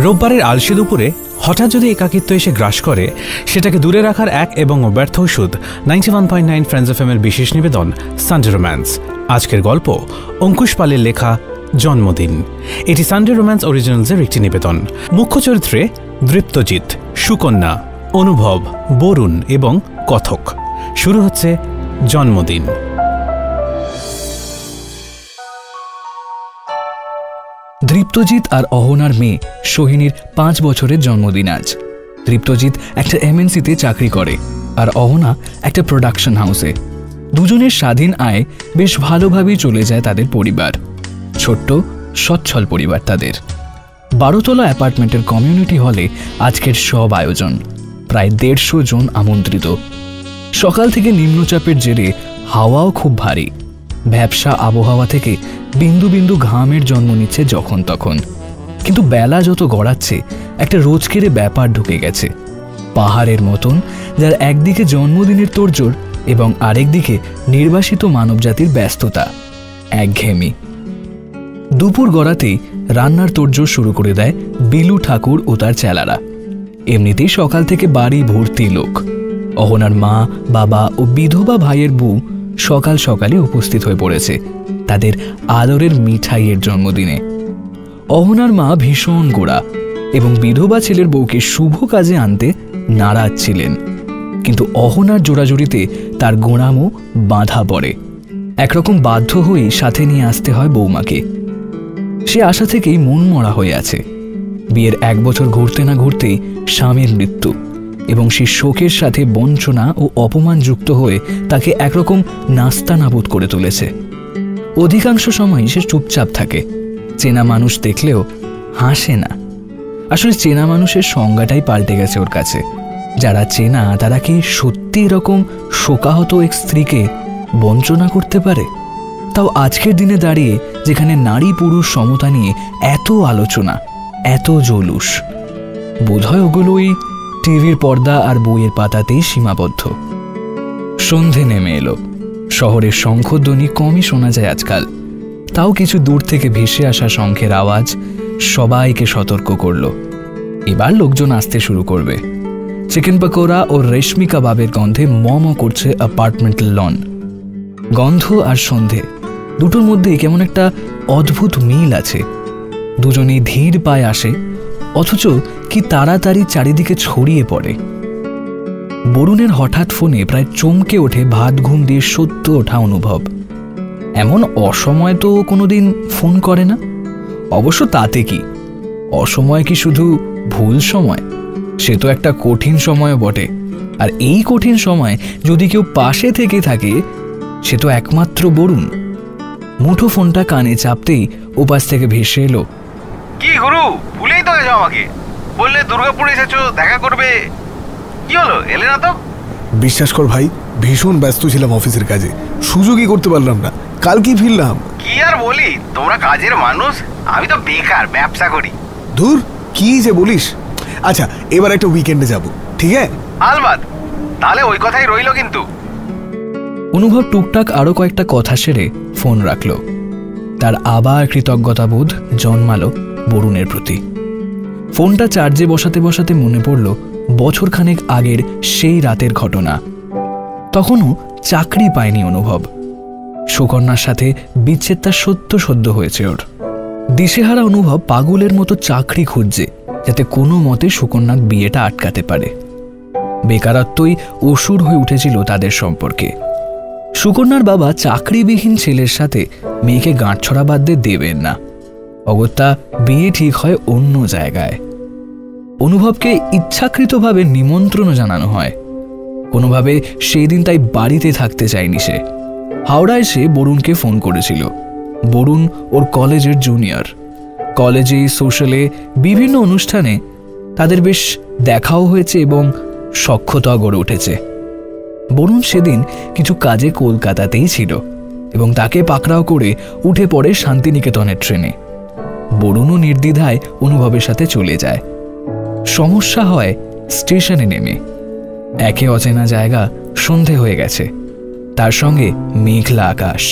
রোববারের আলসে দুপুরে হঠাৎ যদি একাকিত্ব এসে গ্রাস করে, সেটাকে দূরে রাখার এক এবং ব্যর্থ ওষুধ 91.9 ফ্রেন্ডস এফএম-এর বিশেষ নিবেদন সানডে রোম্যান্স। আজকের গল্প অঙ্কুশ পালের লেখা জন্মদিন। এটি সানডে রোম্যান্স অরিজিনালসের একটি নিবেদন। মুখ্য চরিত্রে দৃপ্তজিৎ, সুকন্যা, অনুভব, বরুণ এবং কথক। শুরু হচ্ছে জন্মদিন। দৃপ্তজিৎ আর অহনার মেয়ে সোহিনীর 5 বছরের জন্মদিন আজ। দৃপ্তজিৎ একটা এমএনসিতে চাকরি করে আর অহনা একটা প্রোডাকশন হাউসে। দুজনের স্বাধীন আয় বেশ ভালোভাবেই চলে যায় তাদের পরিবার। ছোট্ট সচ্ছল পরিবার তাদের। 12 তলা অ্যাপার্টমেন্টের কমিউনিটি হলে আজকের সব আয়োজন। প্রায় 150 জন আমন্ত্রিত। সকাল থেকে নিম্নচাপের জেরে হাওয়াও খুব ভারী। ভ্যাপসা আবহাওয়া থেকে বিন্দু বিন্দু ঘামের জন্ম নিচ্ছে যখন তখন। কিন্তু বেলা যত গড়াচ্ছে একটা রোজকেরে ব্যাপার ঢুকে গেছে, পাহাড়ের মতন, যার একদিকে জন্মদিনের তোড়জোড় এবং আরেকদিকে নির্বাসিত মানবজাতির ব্যস্ততা, একঘেয়েমি। দুপুর গড়াতেই রান্নার তোড়জোড় শুরু করে দেয় বিলু ঠাকুর ও তার চেলারা। এমনিতেই সকাল থেকে বাড়ি ভর্তি লোক। অহনার মা, বাবা ও বিধবা ভাইয়ের বউ সকাল সকালে উপস্থিত হয়ে পড়েছে তাদের আদরের মিঠাইয়ের জন্মদিনে। অহনার মা ভীষণ গোড়া এবং বিধবা ছেলের বউকে শুভ কাজে আনতে নারাজ ছিলেন, কিন্তু অহনার জোড়াজুড়িতে তার গোঁড়ামও বাঁধা পড়ে। একরকম বাধ্য হয়েই সাথে নিয়ে আসতে হয় বৌমাকে। সে আশা থেকেই মন মরা হয়ে আছে। বিয়ের 1 বছর ঘুরতে না ঘুরতেই স্বামীর মৃত্যু এবং সে শোকের সাথে বঞ্চনা ও অপমান যুক্ত হয়ে তাকে একরকম নাস্তানাবুদ করে তুলেছে। অধিকাংশ সময় সে চুপচাপ থাকে, চেনা মানুষ দেখলেও হাসে না। আসলে চেনা মানুষের সংজ্ঞাটাই পাল্টে গেছে ওর কাছে। যারা চেনা তারা কি সত্যি এরকম শোকাহত এক স্ত্রীকে বঞ্চনা করতে পারে? তাও আজকের দিনে দাঁড়িয়ে, যেখানে নারী পুরুষ সমতা নিয়ে এত আলোচনা, এত জলুস। বোধহয় ওগুলোই টিভির পর্দা আর বইয়ের পাতাতেই সীমাবদ্ধ। সন্ধে নেমে এলো। শহরের শঙ্খধ্বনি কমই শোনা যায় আজকাল। তাও কিছু দূর থেকে ভেসে আসা শঙ্খের আওয়াজ সবাইকে সতর্ক করল। এবার লোকজন আসতে শুরু করবে। চিকেন পকোড়া ও রেশমি কাবাবের গন্ধে ম করছে অ্যাপার্টমেন্টাল লন। গন্ধ আর সন্ধে দুটোর মধ্যে কেমন একটা অদ্ভুত মিল আছে। দুজনেই ধীর পায়ে আসে, অথচ কি তাড়াতাড়ি চারিদিকে ছড়িয়ে পড়ে। বরুণের হঠাৎ ফোনে প্রায় চমকে ওঠে ভাত ঘুম দিয়ে সত্য ওঠা অনুভব। এমন অসময় তো কোনোদিন ফোন করে না। অবশ্য তাতে কি, অসময় কি শুধু ভুল সময়? সে তো একটা কঠিন সময়ও বটে। আর এই কঠিন সময় যদি কেউ পাশে থেকে থাকে, সে তো একমাত্র বরুণ। মুঠো ফোনটা কানে চাপতেই ওপাশ থেকে ভেসে এলো, কি গুরু, ভুলেই তো গেছো আমাকে। বললে দুর্গাপুরে এসেছো, দেখা করবে। কি হলো, এলে না তো? বিশ্বাস কর ভাই, ভীষণ ব্যস্ত ছিলাম অফিসের কাজে, সুযোগই করতে পারলাম না। কালকেই ফিরলাম। কি আর বলি, তোমরা কাজের মানুষ, আমি তো বেকার, ব্যবসা করি। ধুর, কি যে বলিস। আচ্ছা, এবার একটা উইকেন্ডে যাব, ঠিক আছে? আলবাত, তাহলে ওই কথাই রইল। কিন্তু অনুভব টুকটাক আরো কয়েকটা কথা সেরে ফোন রাখল। তার আবার কৃতজ্ঞতাবোধ জন্মালো বরুণের প্রতি। ফোনটা চার্জে বসাতে বসাতে মনে পড়ল বছরখানেক আগের সেই রাতের ঘটনা। তখনও চাকরি পায়নি অনুভব। সুকন্যার সাথে বিচ্ছেদটা সদ্য হয়েছে ওর। দিশেহারা অনুভব পাগলের মতো চাকরি খুঁজছে, যাতে কোনো মতে সুকন্যার বিয়েটা আটকাতে পারে। বেকারত্বই অসুর হয়ে উঠেছিল তাদের সম্পর্কে। সুকন্যার বাবা চাকরিবিহীন ছেলের সাথে মেয়েকে গাঁটছড়া বাঁধতে দেবেন না। অগত্যা বিয়ে ঠিক হয় অন্য জায়গায়। অনুভবকে ইচ্ছাকৃতভাবে নিমন্ত্রণও জানানো হয়। কোনোভাবে সেই দিন তাই বাড়িতে থাকতে চায়নি সে। হাওড়ায় সে বরুণকে ফোন করেছিল। বরুণ ওর কলেজের জুনিয়র। কলেজে, সোশ্যালে, বিভিন্ন অনুষ্ঠানে তাদের বেশ দেখাও হয়েছে এবং সখ্যতা গড়ে উঠেছে। বরুণ সেদিন কিছু কাজে কলকাতাতেই ছিল এবং তাকে পাকড়াও করে উঠে পড়ে শান্তিনিকেতনের ট্রেনে। বরুণও নির্দ্বিধায় অনুভবের সাথে চলে যায়। সমস্যা হয় স্টেশনে নেমে। একে অচেনা জায়গা, সন্ধে হয়ে গেছে, তার সঙ্গে মেঘলা আকাশ।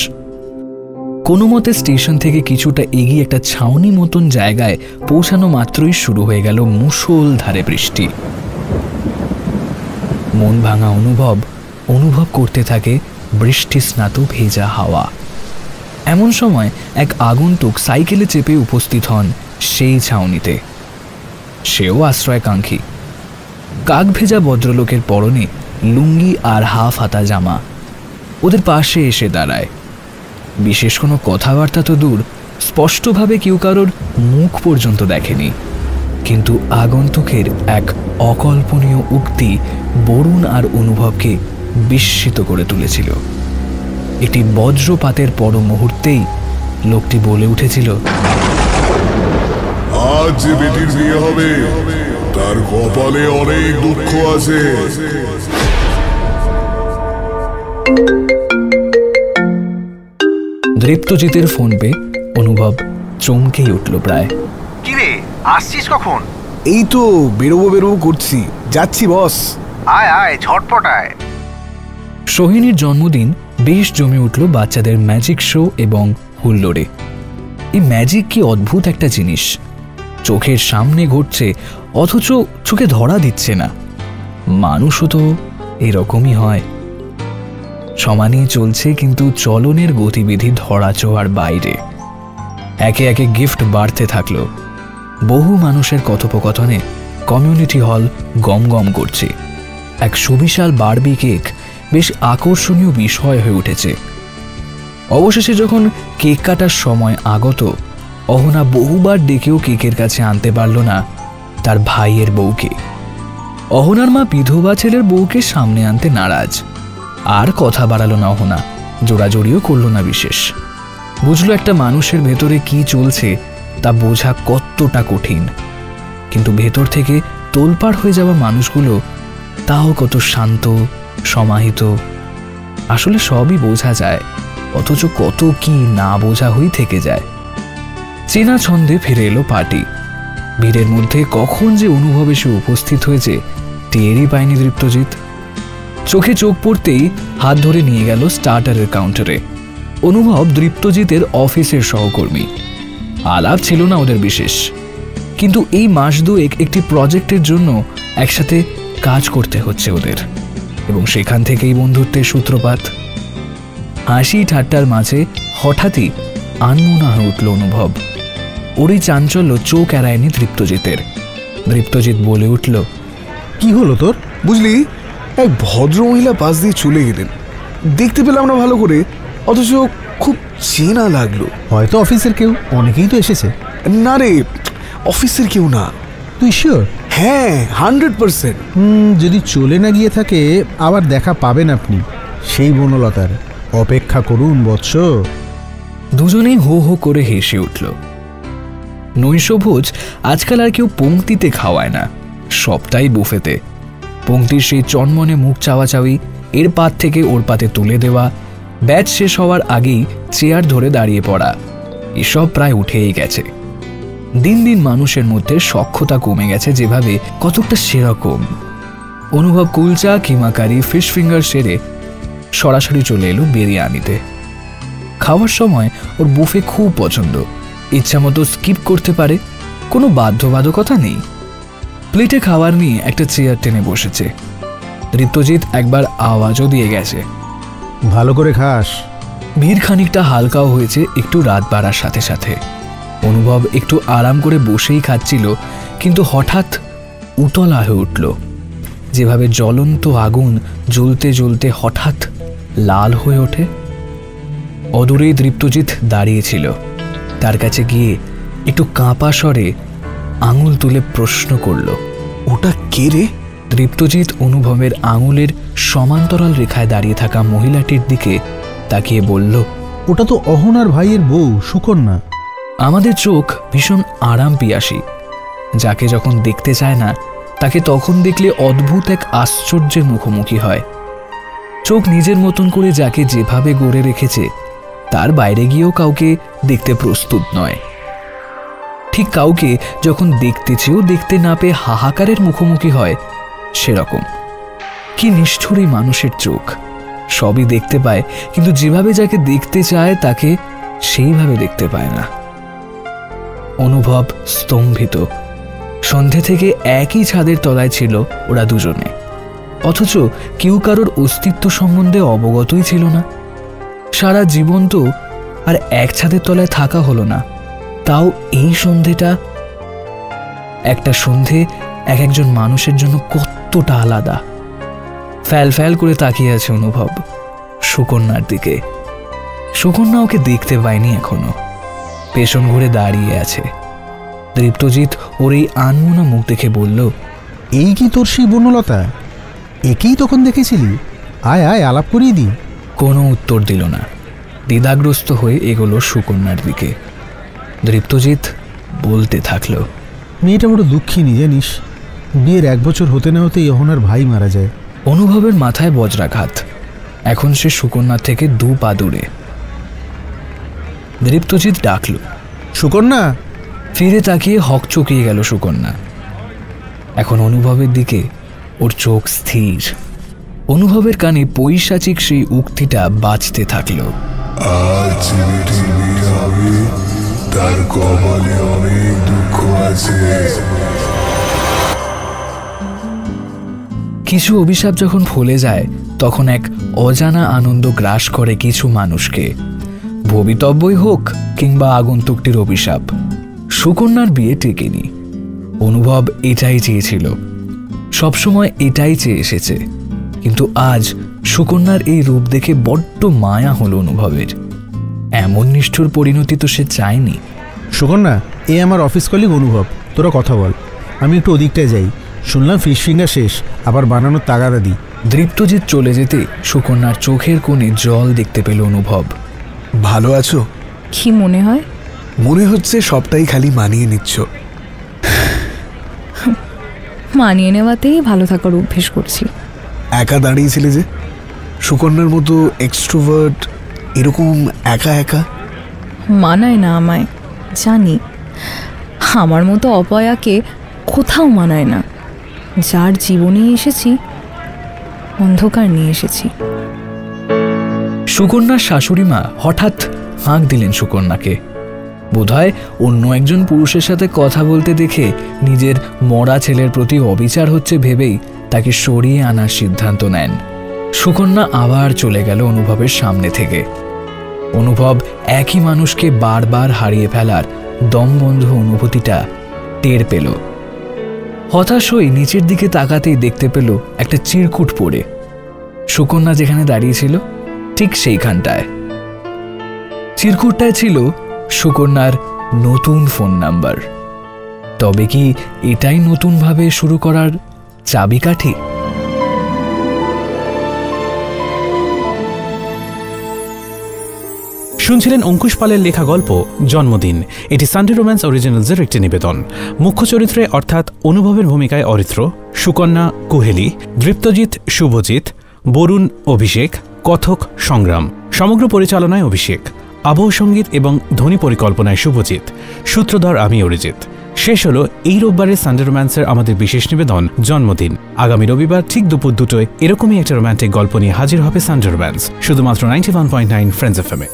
কোনো মতে স্টেশন থেকে কিছুটা এগিয়ে একটা ছাউনি মতন জায়গায় পৌঁছানো মাত্রই শুরু হয়ে গেল মুষলধারে বৃষ্টি। মন ভাঙা অনুভব করতে থাকে বৃষ্টি স্নাত ভেজা হাওয়া। এমন সময় এক আগন্তুক সাইকেলে চেপে উপস্থিত হন সেই ছাউনিতে। সেও আশ্রয়কাঙ্ক্ষী। কাক ভেজা ভদ্রলোকের পরনে লুঙ্গি আর হাফ হাতা জামা। ওদের পাশে এসে দাঁড়ায়। বিশেষ কোনো কথাবার্তা তো দূর, স্পষ্টভাবে কেউ কারোর মুখ পর্যন্ত দেখেনি, কিন্তু আগন্তুকের এক অকল্পনীয় উক্তি বরুণ আর অনুভবকে বিস্মিত করে তুলেছিল। একটি বজ্রপাতের পর মুহূর্তেই লোকটি বলে উঠেছিল, আজ যে বেটির বিয়ে হবে তার কপালে অনেক দুঃখ আছে। দৃপ্তজিতের ফোন পেয়ে অনুভব চমকেই উঠল প্রায়। কি রে, আসছিস কখন? এই তো বেরোবো করছি, যাচ্ছি বস। আয় আয়, ঝটপট আয়। সোহিনীর জন্মদিন বেশ জমে উঠল বাচ্চাদের ম্যাজিক শো এবং হুল্লোড়ে। এই ম্যাজিক কি অদ্ভুত একটা জিনিস, চোখের সামনে ঘটছে অথচ চোখে ধরা দিচ্ছে না। মানুষও তো এরকমই হয়, সমানেই চলছে কিন্তু চলনের গতিবিধি ধরাছোঁয়ার বাইরে। একে একে গিফট বাড়তে থাকলো। বহু মানুষের কথোপকথনে কমিউনিটি হল গমগম করছে। এক সুবিশাল বারবি কেক বেশ আকর্ষণীয় বিষয় হয়ে উঠেছে। অবশেষে যখন কেক কাটার সময় আগত, অহনা বহুবার ডেকেও কেকের কাছে আনতে পারল না তার ভাইয়ের বউকে। অহনার মা বিধবা ছেলের বউকে সামনে আনতে নারাজ। আর কথা বাড়ালো না অহনা, জোড়াজড়িও করল না বিশেষ। বুঝলো একটা মানুষের ভেতরে কি চলছে তা বোঝা কতটা কঠিন, কিন্তু ভেতর থেকে তোলপাড় হয়ে যাওয়া মানুষগুলো তাও কত শান্ত সমাহিত। আসলে সবই বোঝা যায়, অথচ কত কি না বোঝা হয়ে থেকে যায়। চেনা ছন্দে ফিরে এলো পার্টি। ভিড়ের মধ্যে কখন যে অনুভব এসে উপস্থিত হয়েছে টেরই পায়নি দৃপ্তজিৎ। চোখে চোখ পড়তেই হাত ধরে নিয়ে গেল স্টার্টারের কাউন্টারে। অনুভব দৃপ্তজিতের অফিসের সহকর্মী। আলাপ ছিল না ওদের বিশেষ, কিন্তু এই মাস দুয়েক একটি প্রজেক্টের জন্য একসাথে কাজ করতে হচ্ছে ওদের, এবং সেখান থেকেই বন্ধুত্বের সূত্রপাত। হাসি ঠাট্টার মাঝে হঠাৎই আনমনা হয়ে উঠল অনুভব। ওরই চাঞ্চল্য চোখ এড়ায়নি দৃপ্তজিতের। দৃপ্তজিৎ বলে উঠল, কি হলো তোর? বুঝলি, এক ভদ্র মহিলা পাশ দিয়ে চলে গেলেন, দেখতে পেলাম না ভালো করে, অথচ খুব চেনা লাগলো। হয়তো অফিসের কেউ, অনেকেই তো এসেছে। না রে, অফিসের কেউ না। তুই শিওর? হ্যাঁ, 100%। যদি চলে না গিয়ে থাকে আবার দেখা পাবেন আপনি সেই বনলতার। অপেক্ষা করুন বৎস। দুজনেই হো হো করে হেসে উঠল। নৈশভোজ আজকাল আর কেউ পংক্তিতে খাওয়ায় না, সবটাই বুফেতে। পংক্তির সেই চনমনে মুখ চাওয়াচাওয়ি, এর পাত থেকে ওর পাতে তুলে দেওয়া, ব্যাচ শেষ হওয়ার আগেই চেয়ার ধরে দাঁড়িয়ে পড়া, এসব প্রায় উঠেই গেছে। দিন দিন মানুষের মধ্যে সখ্যতা কমে গেছে যেভাবে, কতকটা সেরকম। অনুভব কুলচা কিমাকারি ফিশ ফিঙ্গার সেরে সরাসরি চলে এলো বিরিয়ানিতে। খাওয়ার সময় ওর বুফে খুব পছন্দ, ইচ্ছামতো স্কিপ করতে পারে, কোনো বাধ্যবাধকতা নেই। প্লেটে খাবার নিয়ে একটা চেয়ার টেনে বসেছে। দৃপ্তজিৎ একবার আওয়াজও দিয়ে গেছে, ভালো করে খাস। ভিড় খানিকটা হালকাও হয়েছে একটু রাত বাড়ার সাথে সাথে। অনুভব একটু আরাম করে বসেই খাচ্ছিল, কিন্তু হঠাৎ উতলা হয়ে উঠল, যেভাবে জ্বলন্ত আগুন জ্বলতে জ্বলতে হঠাৎ লাল হয়ে ওঠে। অদূরেই দৃপ্তজিৎ দাঁড়িয়েছিল। তার কাছে গিয়ে একটু কাঁপা স্বরে আঙুল তুলে প্রশ্ন করল, ওটা কে রে? দৃপ্তজিৎ অনুভবের আঙুলের সমান্তরাল রেখায় দাঁড়িয়ে থাকা মহিলাটির দিকে তাকিয়ে বলল, ওটা তো অহনার ভাইয়ের বউ সুকন্যা। আমাদের চোখ ভীষণ আরাম পিয়াসী। যাকে যখন দেখতে চায় না, তাকে তখন দেখলে অদ্ভুত এক আশ্চর্যের মুখোমুখি হয়। চোখ নিজের মতন করে যাকে যেভাবে গড়ে রেখেছে, তার বাইরে গিয়েও কাউকে দেখতে প্রস্তুত নয়। ঠিক কাউকে যখন দেখতে চেয়েও দেখতে না পেয়ে হাহাকারের মুখোমুখি হয়, সেরকম। কি নিষ্ঠুরই মানুষের চোখ, সবই দেখতে পায়, কিন্তু যেভাবে যাকে দেখতে চায় তাকে সেইভাবে দেখতে পায় না। অনুভব স্তম্ভিত। সন্ধে থেকে একই ছাদের তলায় ছিল ওরা দুজনে, অথচ কেউ কারোর অস্তিত্ব সম্বন্ধে অবগতই ছিল না। সারা জীবন তো আর এক ছাদের তলায় থাকা হলো না, তাও এই সন্ধেটা। একটা সন্ধে এক একজন মানুষের জন্য কতটা আলাদা। ফ্যাল ফ্যাল করে তাকিয়ে আছে অনুভব সুকন্যার দিকে। সুকন্যা ওকে দেখতে পায়নি এখনো, পেছন ঘুরে দাঁড়িয়ে আছে। দৃপ্তজিৎ ওর এই আনমনা মুখ দেখে বলল, এই কি তোর সেই বনলতা? একেই তখন দেখেছিলি? আয় আয়, আলাপ করিয়ে দি। কোনো উত্তর দিল না। দ্বিধাগ্রস্ত হয়ে এগোলো সুকন্যার দিকে। দৃপ্তজিৎ বলতে থাকলো, মেয়েটা বড় দুঃখিনী জানিস। বিয়ের 1 বছর হতে না হতেই অহনার ভাই মারা যায়। অনুভবের মাথায় বজ্রাঘাত। এখন সে সুকন্যা থেকে 2 পা দূরে। দৃপ্তজিৎ ডাকল, সুকন্যা। ফিরে তাকিয়ে হকচকিয়ে গেল সুকন্যা। এখন অনুভবের দিকে ওর চোখ স্থির। অনুভবের কানে পৈশাচিক সেই উক্তিটা বাজতে থাকলো, আজ ছেলেটির বিয়ে হবে, তার কপালে অনেক দুঃখ আছে। কিছু অভিশাপ যখন ফলে যায় তখন এক অজানা আনন্দ গ্রাস করে কিছু মানুষকে, ভবিতব্যই হোক কিংবা আগন্তুকটির অভিশাপ। সুকন্যার বিয়ে টেকেনি। অনুভব এটাই চেয়েছিল, সবসময় এটাই চেয়ে এসেছে। কিন্তু আজ সুকন্যার এই রূপ দেখে বড্ড মায়া হলো অনুভবের। এমন নিষ্ঠুর পরিণতি তো সে চায়নি। সুকন্যা, এ আমার অফিস কলিগ অনুভব। তোরা কথা বল, আমি একটু ওদিকটায় যাই। শুনলাম ফিশ ফিঙ্গার শেষ, আবার বানানোর তাগাদা দিই। দৃপ্তজিৎ চলে যেতে সুকন্যার চোখের কোণে জল দেখতে পেল অনুভব। ভালো আছো? কি মনে হয়? মনে হচ্ছে সবটাই খালি মানিয়ে নিচ্ছ। মানিয়ে নেওয়াতেই ভালো থাকার অভ্যেস করছি। একা দাঁড়িয়েছিলে যে, সুকন্যার মতো এক্সট্রোভার্ট এরকম একা একা মানায় না আমায়, জানি। আমার মতো অপয়াকে কোথাও মানায় না। যার জীবনে এসেছি, অন্ধকার নিয়ে এসেছি। সুকন্যার শাশুড়ি মা হঠাৎ হাঁক দিলেন সুকন্যাকে। বোধহয় অন্য একজন পুরুষের সাথে কথা বলতে দেখে নিজের মরা ছেলের প্রতি অবিচার হচ্ছে ভেবেই তাকে সরিয়ে আনার সিদ্ধান্ত নেন। সুকন্যা আবার চলে গেল অনুভবের সামনে থেকে। অনুভব একই মানুষকে বারবার হারিয়ে ফেলার দমবন্ধ অনুভূতিটা টের পেল। হতাশ হয়ে নিচের দিকে তাকাতেই দেখতে পেল একটা চিরকুট পড়ে। সুকন্যা যেখানে দাঁড়িয়েছিল ঠিক সেইখানটায়। চিরকুটটায় ছিল সুকন্যার নতুন ফোন নাম্বার। তবে কি এটাই নতুনভাবে শুরু করার চাবিকাঠি? শুনছিলেন অঙ্কুশ পালের লেখা গল্প জন্মদিন। এটি সানডে রোম্যান্স অরিজিনালসের একটি নিবেদন। মুখ্য চরিত্রে অর্থাৎ অনুভবের ভূমিকায় অরিত্র, সুকন্যা কুহেলি, দৃপ্তজিৎ শুভজিৎ, বরুণ অভিষেক, কথক সংগ্রাম। সমগ্র পরিচালনায় অভিষেক, আবহ সঙ্গীত এবং ধ্বনি পরিকল্পনায় শুভজিৎ, সূত্রধর আমি অরিজিৎ। শেষ হলো এই রোববারের সানডে রোম্যান্সের আমাদের বিশেষ নিবেদন জন্মদিন। আগামী রবিবার ঠিক দুপুর 2টায় এরকমই একটা রোম্যান্টিক গল্প নিয়ে হাজির হবে সানডে রোম্যান্স, শুধুমাত্র 91.9 ফ্রেন্ডস এফএম এ।